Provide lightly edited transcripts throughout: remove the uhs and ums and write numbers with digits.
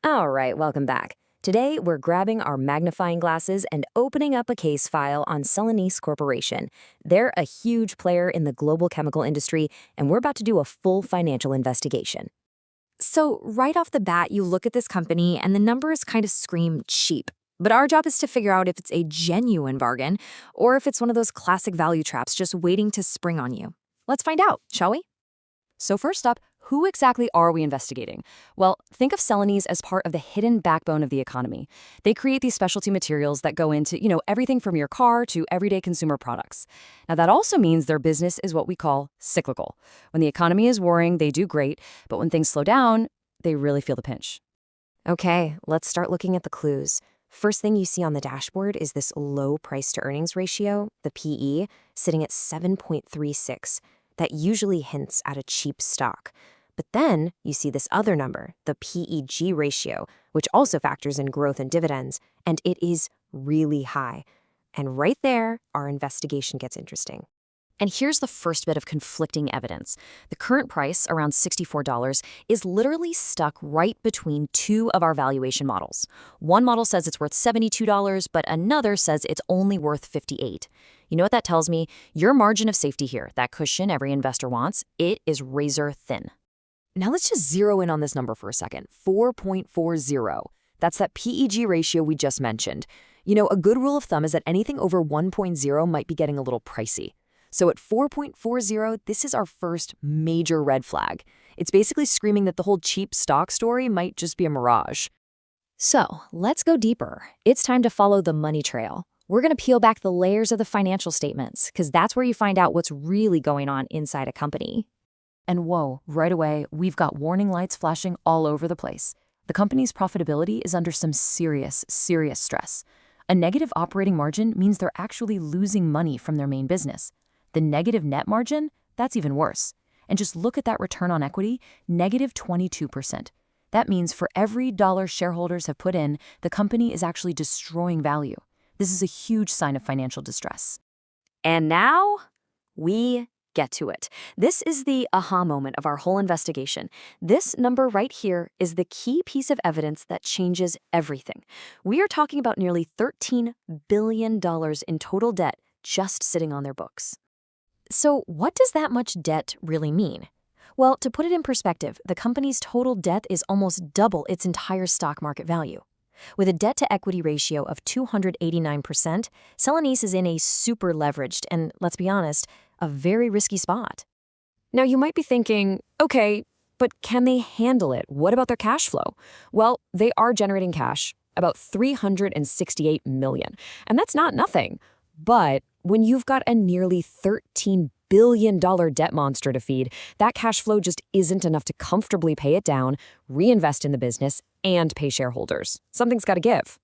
All right, welcome back. Today, we're grabbing our magnifying glasses and opening up a case file on Celanese Corporation. They're a huge player in the global chemical industry, and we're about to do a full financial investigation. So, right off the bat, you look at this company and the numbers kind of scream cheap. But our job is to figure out if it's a genuine bargain or if it's one of those classic value traps just waiting to spring on you. Let's find out, shall we? So first up, who exactly are we investigating? Well, think of Celanese as part of the hidden backbone of the economy. They create these specialty materials that go into, everything from your car to everyday consumer products. Now, that also means their business is what we call cyclical. When the economy is roaring, they do great, but when things slow down, they really feel the pinch. Okay, let's start looking at the clues. First thing you see on the dashboard is this low price to earnings ratio, the PE, sitting at 7.36. That usually hints at a cheap stock. But then you see this other number, the PEG ratio, which also factors in growth and dividends, and it is really high. And right there, our investigation gets interesting. And here's the first bit of conflicting evidence. The current price, around $64, is literally stuck right between two of our valuation models. One model says it's worth $72, but another says it's only worth $58. You know what that tells me? Your margin of safety here, that cushion every investor wants, it is razor thin. Now let's just zero in on this number for a second, 4.40. That's that PEG ratio we just mentioned. A good rule of thumb is that anything over 1.0 might be getting a little pricey. So at 4.40, this is our first major red flag. It's basically screaming that the whole cheap stock story might just be a mirage. So, let's go deeper. It's time to follow the money trail. We're going to peel back the layers of the financial statements, because that's where you find out what's really going on inside a company. And whoa, right away, we've got warning lights flashing all over the place. The company's profitability is under some serious stress. A negative operating margin means they're actually losing money from their main business. The negative net margin, that's even worse. And just look at that return on equity, negative 22%. That means for every dollar shareholders have put in, the company is actually destroying value. This is a huge sign of financial distress. And now, we get to it. This is the aha moment of our whole investigation. This number right here is the key piece of evidence that changes everything. We are talking about nearly $13 billion in total debt just sitting on their books. So what does that much debt really mean? Well, to put it in perspective, the company's total debt is almost double its entire stock market value. With a debt-to-equity ratio of 289%, Celanese is in a super leveraged and, let's be honest, a very risky spot. Now, you might be thinking, okay, but can they handle it? What about their cash flow? Well, they are generating cash, about $368 million, and that's not nothing. But when you've got a nearly $13 billion debt monster to feed, that cash flow just isn't enough to comfortably pay it down, reinvest in the business, and pay shareholders. Something's got to give.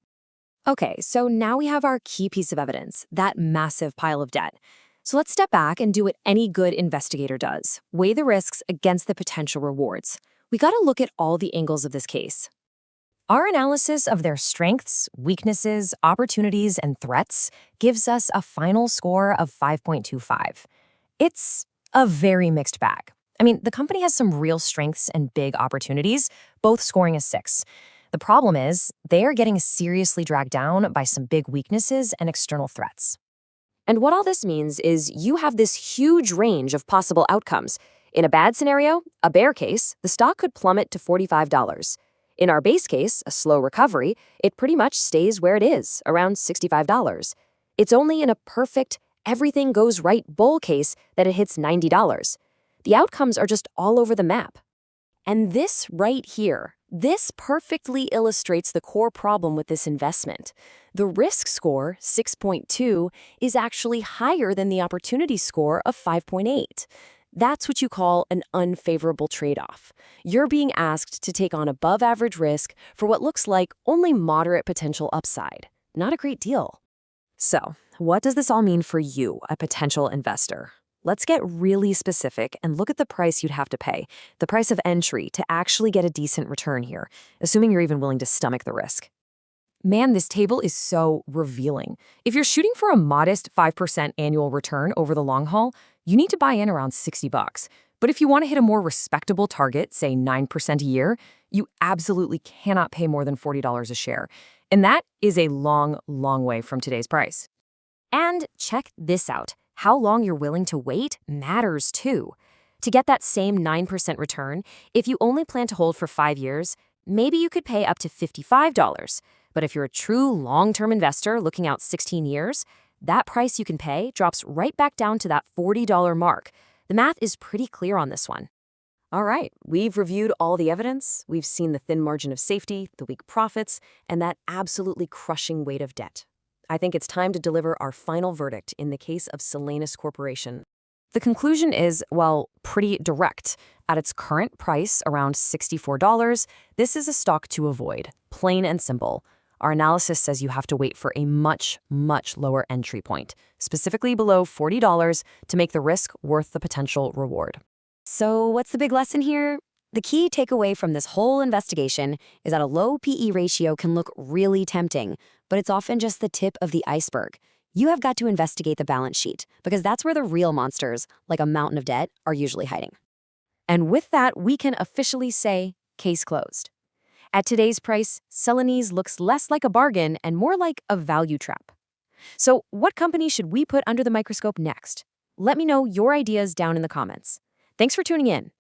Okay, so now we have our key piece of evidence, that massive pile of debt. So let's step back and do what any good investigator does. Weigh the risks against the potential rewards. We got to look at all the angles of this case. Our analysis of their strengths, weaknesses, opportunities, and threats gives us a final score of 5.25. It's a very mixed bag. I mean, the company has some real strengths and big opportunities, both scoring a 6. The problem is, they are getting seriously dragged down by some big weaknesses and external threats. And what all this means is you have this huge range of possible outcomes. In a bad scenario, a bear case, the stock could plummet to $45. In our base case, a slow recovery, it pretty much stays where it is, around $65. It's only in a perfect, everything goes right bull case that it hits $90. The outcomes are just all over the map. And this right here, this perfectly illustrates the core problem with this investment. The risk score, 6.2, is actually higher than the opportunity score of 5.8. That's what you call an unfavorable trade-off. You're being asked to take on above-average risk for what looks like only moderate potential upside. Not a great deal. So, what does this all mean for you, a potential investor? Let's get really specific and look at the price you'd have to pay, the price of entry, to actually get a decent return here, assuming you're even willing to stomach the risk. Man, this table is so revealing. If you're shooting for a modest 5% annual return over the long haul, you need to buy in around $60. But if you want to hit a more respectable target, say 9% a year, you absolutely cannot pay more than $40 a share. And that is a long, long way from today's price. And check this out. How long you're willing to wait matters too. To get that same 9% return, if you only plan to hold for 5 years, maybe you could pay up to $55. But if you're a true long-term investor looking out 16 years, that price you can pay drops right back down to that $40 mark. The math is pretty clear on this one. All right, we've reviewed all the evidence. We've seen the thin margin of safety, the weak profits, and that absolutely crushing weight of debt. I think it's time to deliver our final verdict in the case of Celanese Corporation. The conclusion is, well, pretty direct. At its current price, around $64, this is a stock to avoid, plain and simple. Our analysis says you have to wait for a much, much lower entry point, specifically below $40, to make the risk worth the potential reward. So what's the big lesson here? The key takeaway from this whole investigation is that a low PE ratio can look really tempting, but it's often just the tip of the iceberg. You have got to investigate the balance sheet, because that's where the real monsters, like a mountain of debt, are usually hiding. And with that, we can officially say, case closed. At today's price, Celanese looks less like a bargain and more like a value trap. So what company should we put under the microscope next? Let me know your ideas down in the comments. Thanks for tuning in.